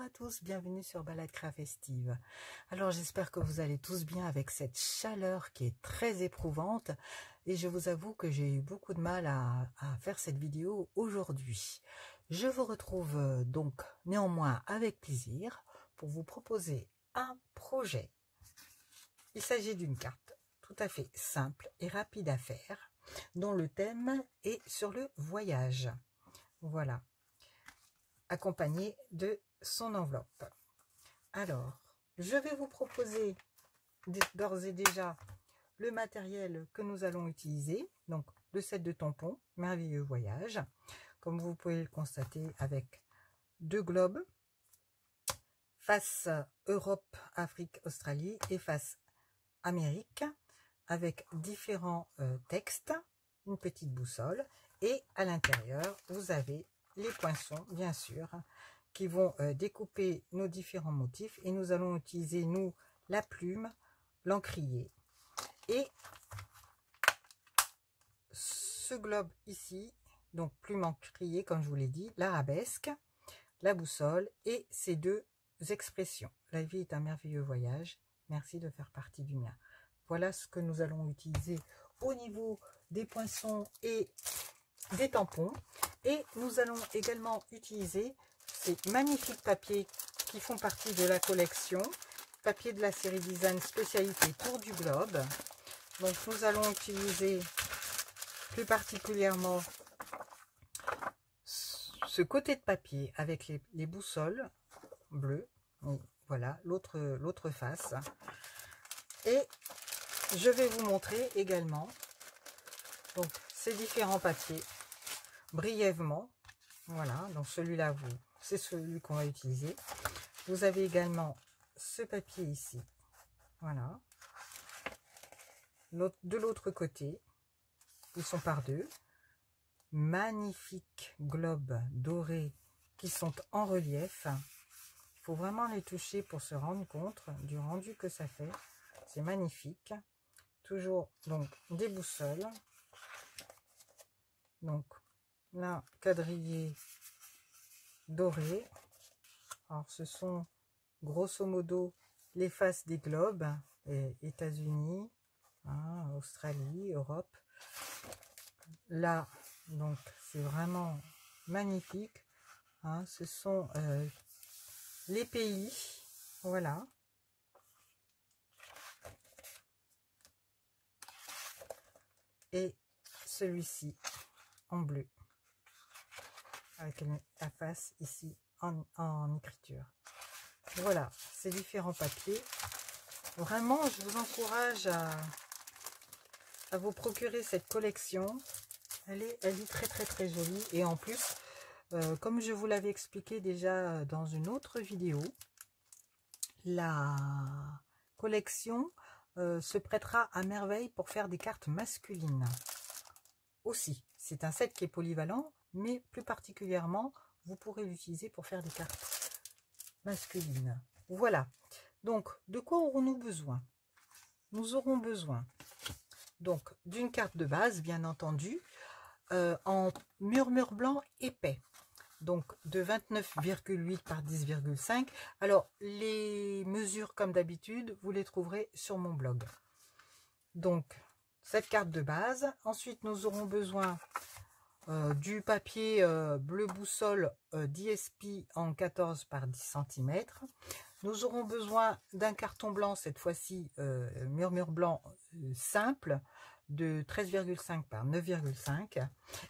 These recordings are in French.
à tous, bienvenue sur Balade Craft Festive. Alors j'espère que vous allez tous bien avec cette chaleur qui est très éprouvante et je vous avoue que j'ai eu beaucoup de mal à faire cette vidéo aujourd'hui. Je vous retrouve donc néanmoins avec plaisir pour vous proposer un projet. Il s'agit d'une carte tout à fait simple et rapide à faire dont le thème est sur le voyage. Voilà, accompagné de son enveloppe. Alors, je vais vous proposer d'ores et déjà le matériel que nous allons utiliser. Donc, le set de tampons, merveilleux voyage. Comme vous pouvez le constater avec deux globes. Face Europe, Afrique, Australie et face Amérique. Avec différents textes, une petite boussole. Et à l'intérieur, vous avez les poinçons, bien sûr, qui vont découper nos différents motifs. Et nous allons utiliser, nous, la plume, l'encrier. Et ce globe ici, donc plume encrier, comme je vous l'ai dit, l'arabesque, la boussole et ces deux expressions. La vie est un merveilleux voyage. Merci de faire partie du mien. Voilà ce que nous allons utiliser au niveau des poinçons et des tampons. Et nous allons également utiliser ces magnifiques papiers qui font partie de la collection. Papier de la série Design spécialité Tour du Globe. Donc nous allons utiliser plus particulièrement ce côté de papier avec les boussoles bleues. Voilà, l'autre face. Et je vais vous montrer également donc ces différents papiers brièvement. Voilà, donc celui-là, c'est celui qu'on va utiliser. Vous avez également ce papier ici. Voilà. De l'autre côté, ils sont par deux. Magnifiques globes dorés qui sont en relief. Il faut vraiment les toucher pour se rendre compte du rendu que ça fait. C'est magnifique. Toujours donc des boussoles. Donc là, quadrillé doré. Alors ce sont grosso modo les faces des globes, États-Unis, hein, Australie, Europe. Là, donc c'est vraiment magnifique. Hein, ce sont les pays, voilà. Et celui-ci en bleu, avec la face ici en écriture. Voilà, ces différents papiers. Vraiment, je vous encourage à vous procurer cette collection. Elle est très très très jolie. Et en plus, comme je vous l'avais expliqué déjà dans une autre vidéo, la collection se prêtera à merveille pour faire des cartes masculines. Aussi, c'est un set qui est polyvalent, mais plus particulièrement, vous pourrez l'utiliser pour faire des cartes masculines. Voilà. Donc, de quoi aurons-nous besoin? Nous aurons besoin donc d'une carte de base, bien entendu, en murmure blanc épais, donc de 29,8 par 10,5. Alors, les mesures, comme d'habitude, vous les trouverez sur mon blog. Donc, cette carte de base. Ensuite, nous aurons besoin du papier bleu boussole DSP en 14 par 10 cm. Nous aurons besoin d'un carton blanc, cette fois-ci murmure blanc simple, de 13,5 par 9,5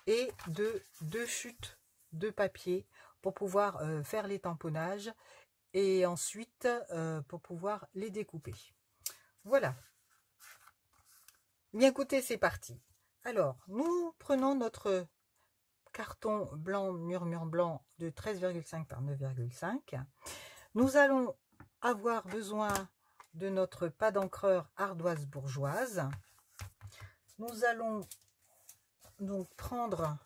et de 2 chutes de papier pour pouvoir faire les tamponnages et ensuite pour pouvoir les découper. Voilà. Bien écoutez, c'est parti. Alors, nous prenons notre carton blanc, murmure blanc de 13,5 par 9,5. Nous allons avoir besoin de notre pas d'encreur ardoise bourgeoise. Nous allons donc prendre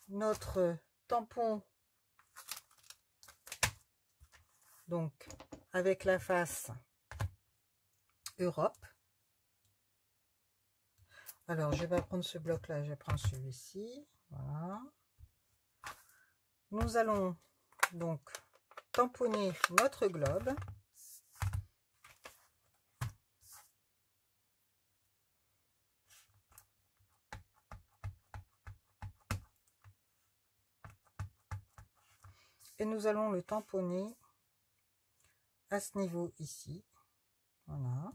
notre tampon, donc avec la face Europe. Alors, je vais pas prendre ce bloc-là, je vais prendre celui-ci. Voilà. Nous allons donc tamponner notre globe. Et nous allons le tamponner à ce niveau ici. Voilà.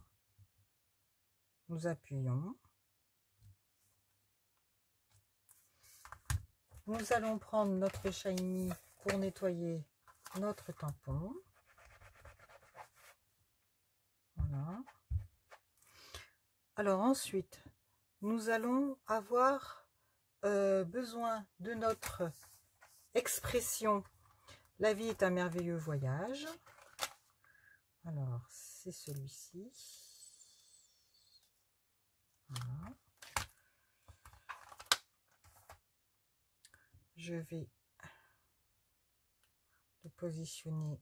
Nous appuyons. Nous allons prendre notre shiny pour nettoyer notre tampon. Voilà. Alors ensuite, nous allons avoir besoin de notre expression. La vie est un merveilleux voyage. Alors, c'est celui-ci. Voilà. Je vais le positionner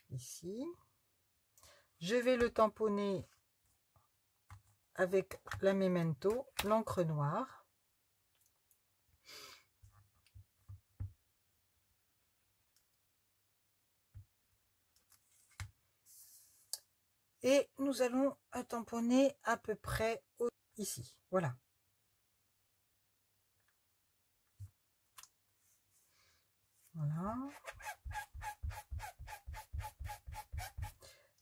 ici. Je vais le tamponner avec la Memento, l'encre noire. Et nous allons tamponner à peu près ici. Voilà. Voilà.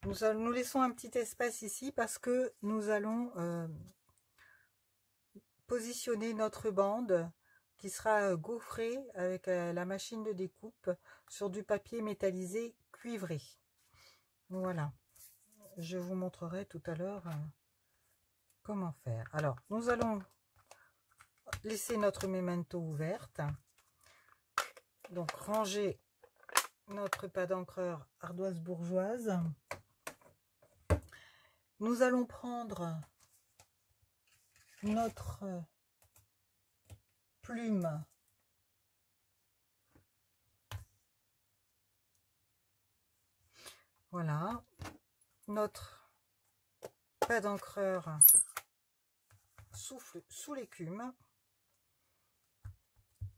Nous laissons un petit espace ici parce que nous allons positionner notre bande qui sera gaufrée avec la machine de découpe sur du papier métallisé cuivré. Voilà. Je vous montrerai tout à l'heure comment faire. Alors, nous allons laisser notre Memento ouverte. Donc, ranger notre pâte d'encreur ardoise bourgeoise. Nous allons prendre notre plume voilà, notre pâte d'encreur souffle sous l'écume,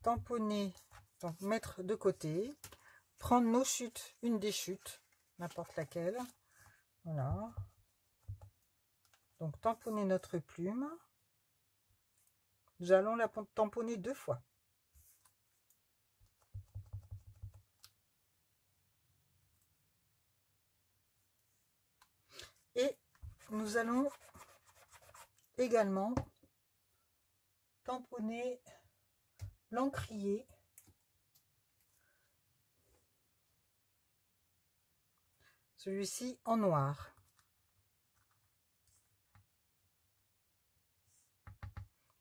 tamponner, donc mettre de côté, prendre nos chutes, une des chutes, n'importe laquelle, voilà. Donc tamponner notre plume. Nous allons la tamponner 2 fois. Et nous allons également tamponner l'encrier celui-ci en noir.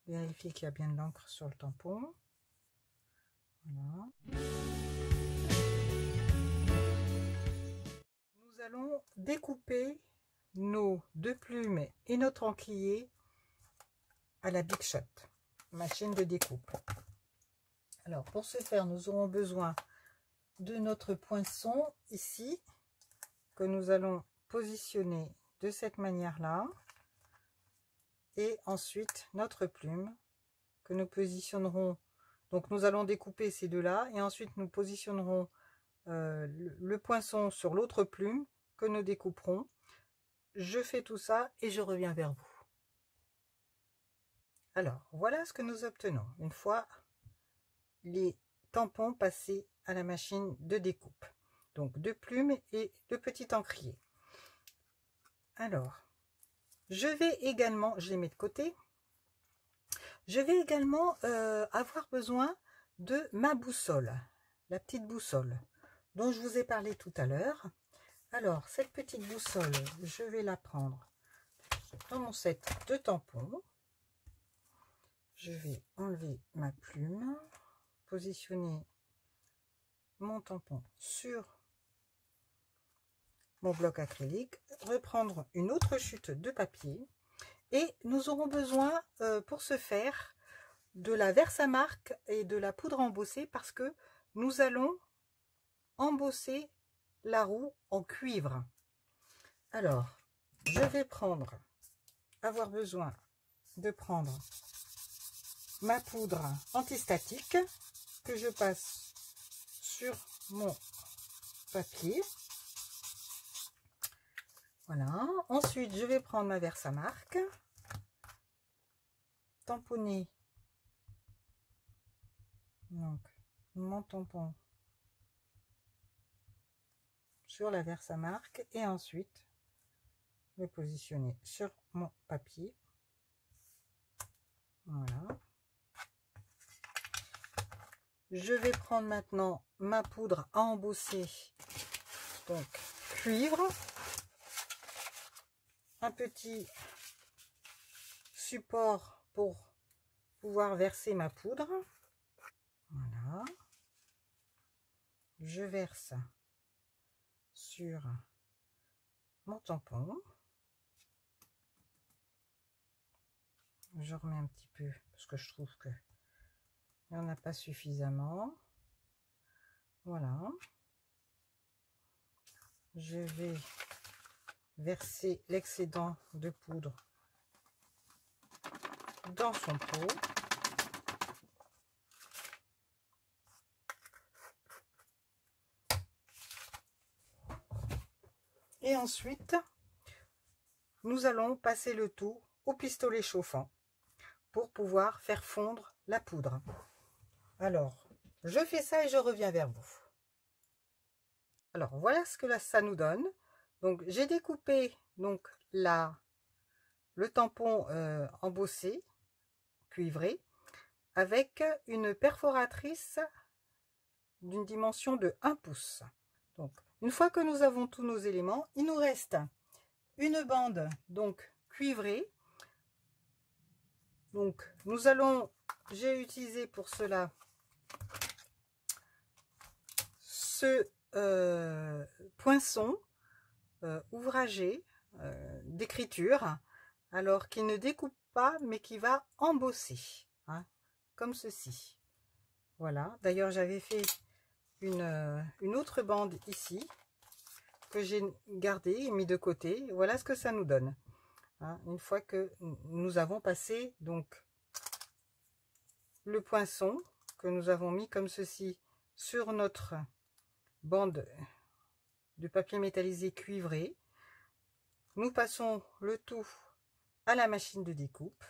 Vérifier qu'il y a bien de l'encre sur le tampon. Voilà. Nous allons découper nos 2 plumes et notre encrier à la Big Shot, machine de découpe. Alors pour ce faire, nous aurons besoin de notre poinçon ici, que nous allons positionner de cette manière-là. Et ensuite notre plume que nous positionnerons, donc nous allons découper ces deux-là et ensuite nous positionnerons le poinçon sur l'autre plume que nous découperons. Je fais tout ça et je reviens vers vous. Alors voilà ce que nous obtenons une fois les tampons passés à la machine de découpe. Donc 2 plumes et 2 petits encriers. Alors je vais également, je les mets de côté, je vais également avoir besoin de ma boussole, la petite boussole dont je vous ai parlé tout à l'heure. Alors cette petite boussole, je vais la prendre dans mon set de tampons. Je vais enlever ma plume, positionner mon tampon sur mon bloc acrylique, reprendre une autre chute de papier et nous aurons besoin pour ce faire de la Versamark et de la poudre embossée parce que nous allons embosser la roue en cuivre. Alors je vais avoir besoin de prendre ma poudre antistatique que je passe sur mon papier. Voilà. Ensuite, je vais prendre ma Versamark, tamponner donc mon tampon sur la Versamark et ensuite le positionner sur mon papier. Voilà. Je vais prendre maintenant ma poudre à embosser, donc cuivre, un petit support pour pouvoir verser ma poudre. Voilà. Je verse sur mon tampon. Je remets un petit peu parce que je trouve que il n'y en a pas suffisamment. Voilà. Je vais verser l'excédent de poudre dans son pot. Et ensuite, nous allons passer le tout au pistolet chauffant pour pouvoir faire fondre la poudre. Alors, je fais ça et je reviens vers vous. Alors, voilà ce que ça nous donne. Donc, j'ai découpé donc le tampon embossé, cuivré, avec une perforatrice d'une dimension de 1 pouce. Donc, une fois que nous avons tous nos éléments, il nous reste une bande donc cuivrée. Donc, j'ai utilisé pour cela ce poinçon ouvragé d'écriture, alors qui ne découpe pas mais qui va embosser, hein, comme ceci. Voilà, d'ailleurs j'avais fait une autre bande ici que j'ai gardée et mis de côté. Voilà ce que ça nous donne, hein, une fois que nous avons passé donc le poinçon que nous avons mis comme ceci sur notre bande de papier métallisé cuivré. Nous passons le tout à la machine de découpe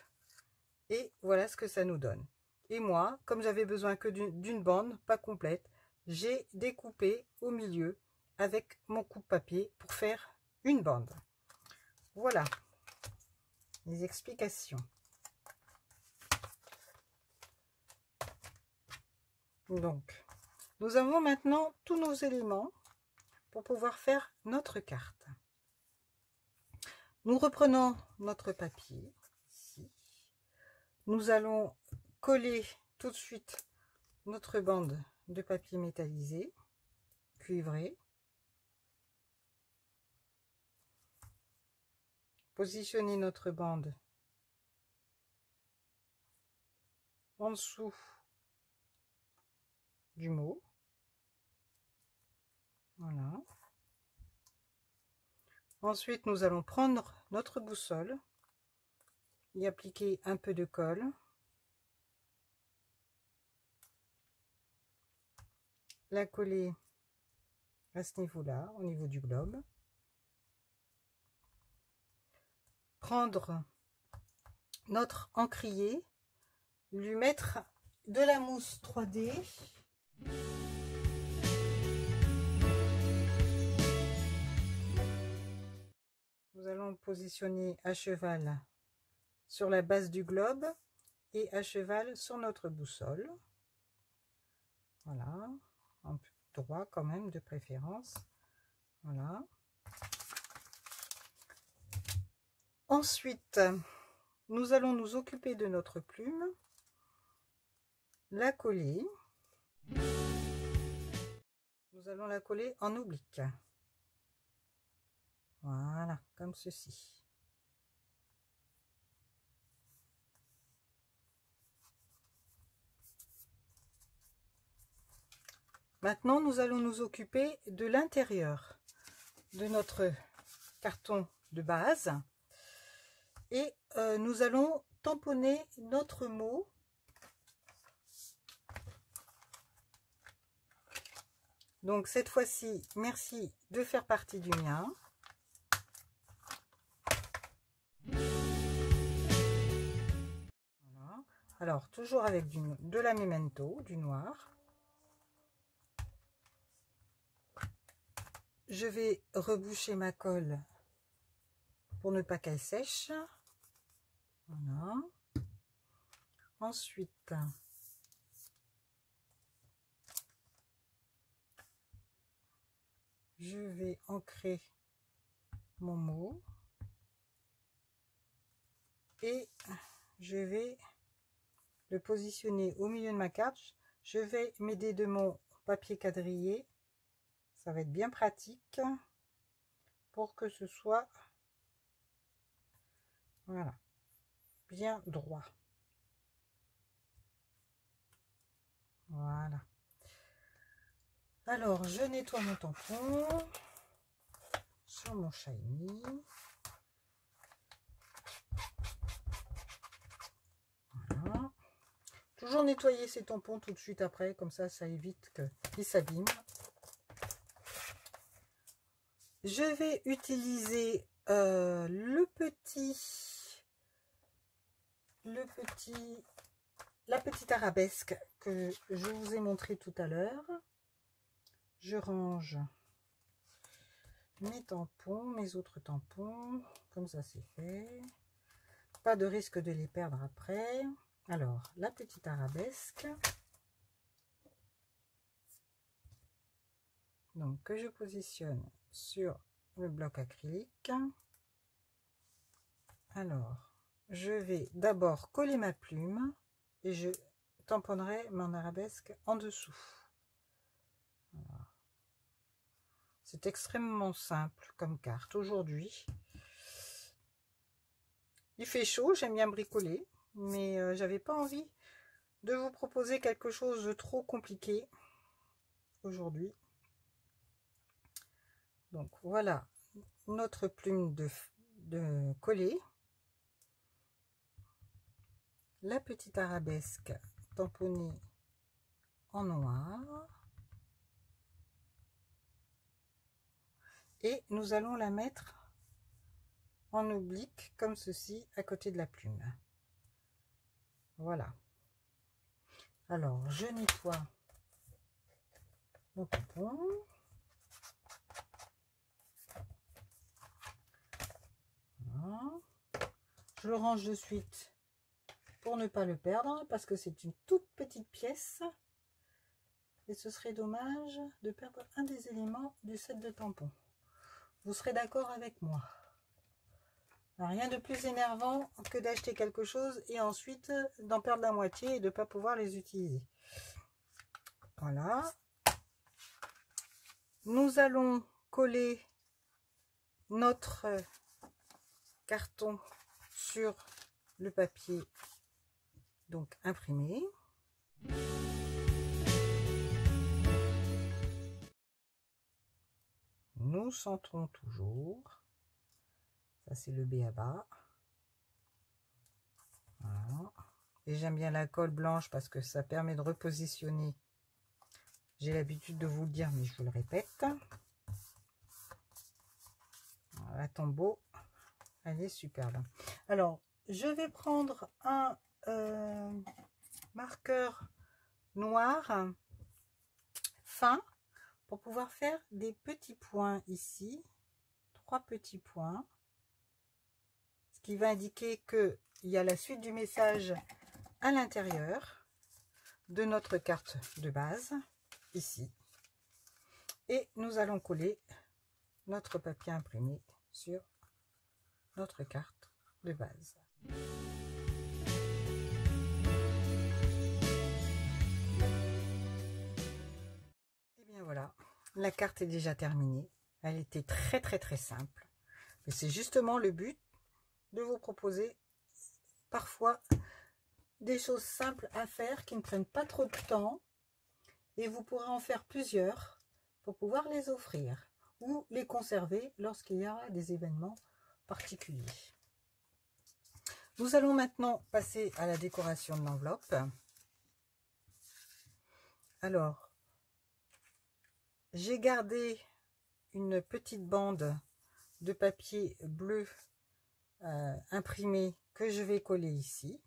et voilà ce que ça nous donne. Et moi, comme j'avais besoin que d'une bande, pas complète, j'ai découpé au milieu avec mon coupe-papier pour faire une bande. Voilà les explications. Donc, nous avons maintenant tous nos éléments pour pouvoir faire notre carte. Nous reprenons notre papier ici. Nous allons coller tout de suite notre bande de papier métallisé, cuivré. Positionner notre bande en dessous du mot. Voilà. Ensuite, nous allons prendre notre boussole, y appliquer un peu de colle. La coller à ce niveau-là, au niveau du globe. Prendre notre encrier, lui mettre de la mousse 3D. Nous allons positionner à cheval sur la base du globe et à cheval sur notre boussole. Voilà, un peu droit quand même de préférence. Voilà. Ensuite, nous allons nous occuper de notre plume, la coller. Nous allons la coller en oblique. Voilà, comme ceci. Maintenant, nous allons nous occuper de l'intérieur de notre carton de base. Et nous allons tamponner notre mot Donc cette fois-ci, merci de faire partie du mien. Voilà. Alors, toujours avec de la Memento, du noir. Je vais reboucher ma colle pour ne pas qu'elle sèche. Voilà. Ensuite, je vais ancrer mon mot et je vais le positionner au milieu de ma carte. Je vais m'aider de mon papier quadrillé. Ça va être bien pratique pour que ce soit, voilà, bien droit. Voilà. Alors, je nettoie mon tampon sur mon shiny. Voilà. Toujours nettoyer ces tampons tout de suite après, comme ça évite qu'ils s'abîment. Je vais utiliser la petite arabesque que je vous ai montré tout à l'heure. Je range mes tampons, mes autres tampons, comme ça c'est fait. Pas de risque de les perdre après. Alors, la petite arabesque. Donc, que je positionne sur le bloc acrylique. Alors, je vais d'abord coller ma plume et je tamponnerai mon arabesque en dessous. Voilà. C'est extrêmement simple comme carte aujourd'hui. Il fait chaud, j'aime bien bricoler, mais j'avais pas envie de vous proposer quelque chose de trop compliqué aujourd'hui. Donc voilà notre plume de coller. La petite arabesque tamponnée en noir. Et nous allons la mettre en oblique comme ceci à côté de la plume. Voilà. Alors je nettoie mon tampon. Voilà. Je le range de suite pour ne pas le perdre parce que c'est une toute petite pièce et ce serait dommage de perdre un des éléments du set de tampons. Vous serez d'accord avec moi? Rien de plus énervant que d'acheter quelque chose et ensuite d'en perdre la moitié et de ne pas pouvoir les utiliser. Voilà. Nous allons coller notre carton sur le papier donc imprimé. Nous centrons toujours. Ça c'est le b.a-ba. Voilà. Et j'aime bien la colle blanche parce que ça permet de repositionner. J'ai l'habitude de vous le dire, mais je vous le répète. La tombeau, elle est superbe. Alors, je vais prendre un marqueur noir fin pour pouvoir faire des petits points ici. 3 petits points. Ce qui va indiquer qu'il y a la suite du message à l'intérieur de notre carte de base, ici. Et nous allons coller notre papier imprimé sur notre carte de base. Et bien voilà, la carte est déjà terminée. Elle était très simple. Mais c'est justement le but de vous proposer parfois des choses simples à faire qui ne prennent pas trop de temps et vous pourrez en faire plusieurs pour pouvoir les offrir ou les conserver lorsqu'il y aura des événements particuliers. Nous allons maintenant passer à la décoration de l'enveloppe. Alors, j'ai gardé une petite bande de papier bleu imprimé que je vais coller ici.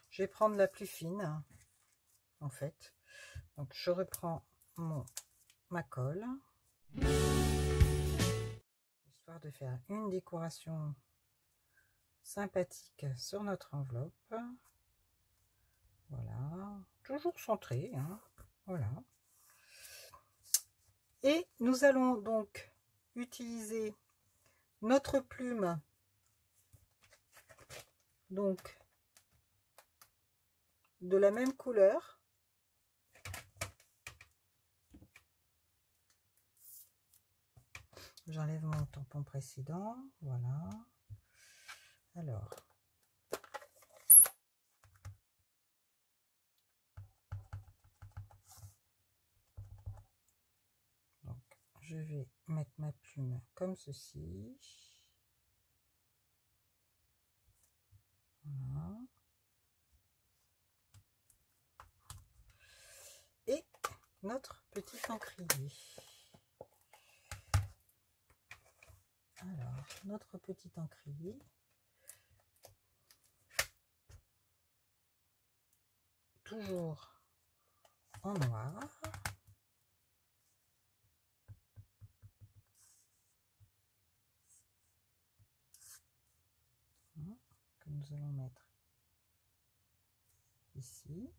Je vais prendre la plus fine, en fait. Donc, je reprends ma colle, histoire de faire une décoration sympathique sur notre enveloppe. Voilà, toujours centré, hein. Voilà. Et nous allons donc utiliser notre plume, donc de la même couleur. J'enlève mon tampon précédent, voilà. Alors, donc je vais mettre ma plume comme ceci. Voilà. Et notre petit encrier. Alors, notre petit encrier. Toujours en noir. Que nous allons mettre ici.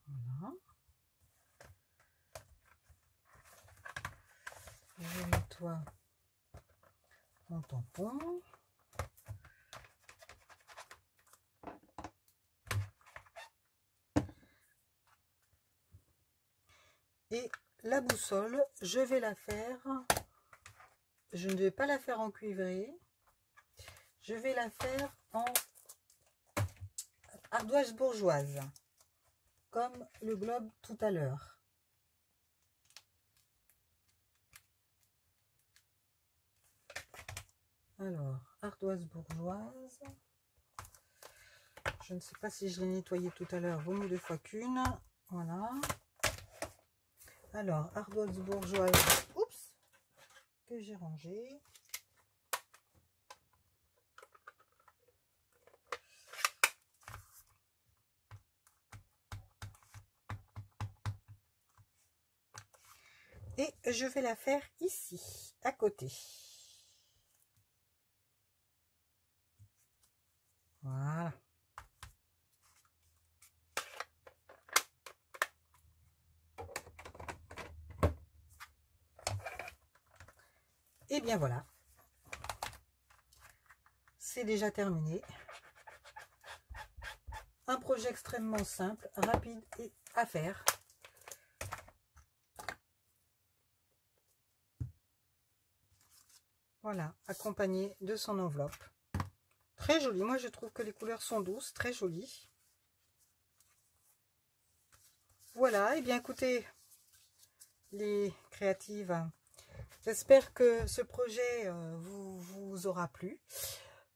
Voilà. Je nettoie mon tampon. Et la boussole, je vais la faire, je ne vais pas la faire en cuivré, je vais la faire en ardoise bourgeoise, comme le globe tout à l'heure. Alors, ardoise bourgeoise, je ne sais pas si je l'ai nettoyé tout à l'heure, vaut mieux 2 fois qu'une, voilà. Alors, ardoise bourgeoise, oups, que j'ai rangé. Et je vais la faire ici, à côté. Voilà. Et bien voilà. C'est déjà terminé. Un projet extrêmement simple, rapide et à faire. Voilà, accompagné de son enveloppe. Très joli. Moi, je trouve que les couleurs sont douces, très jolies. Voilà, et bien écoutez, les créatives, j'espère que ce projet vous aura plu.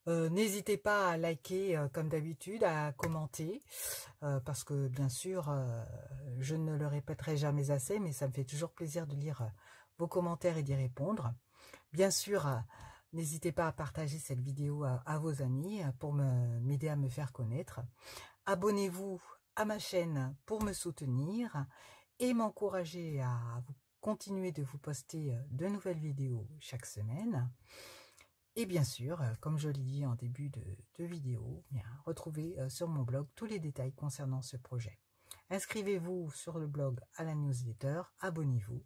N'hésitez pas à liker comme d'habitude, à commenter, parce que bien sûr, je ne le répéterai jamais assez, mais ça me fait toujours plaisir de lire vos commentaires et d'y répondre. Bien sûr, n'hésitez pas à partager cette vidéo à vos amis pour m'aider à me faire connaître. Abonnez-vous à ma chaîne pour me soutenir et m'encourager à continuer de vous poster de nouvelles vidéos chaque semaine. Et bien sûr, comme je l'ai dit en début de vidéo, bien, retrouvez sur mon blog tous les détails concernant ce projet. Inscrivez-vous sur le blog à la newsletter, abonnez-vous.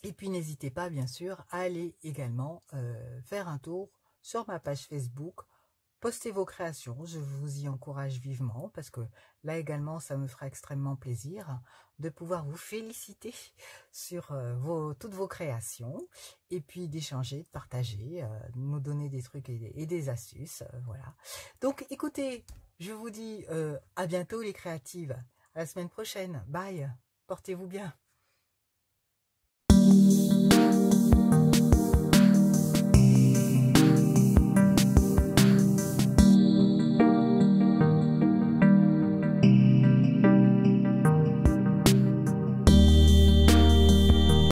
Et puis n'hésitez pas bien sûr à aller également faire un tour sur ma page Facebook, postez vos créations, je vous y encourage vivement parce que là également ça me fera extrêmement plaisir de pouvoir vous féliciter sur toutes vos créations et puis d'échanger, de partager, de nous donner des trucs et des astuces, voilà. Donc écoutez, je vous dis à bientôt les créatives, à la semaine prochaine, bye, portez-vous bien.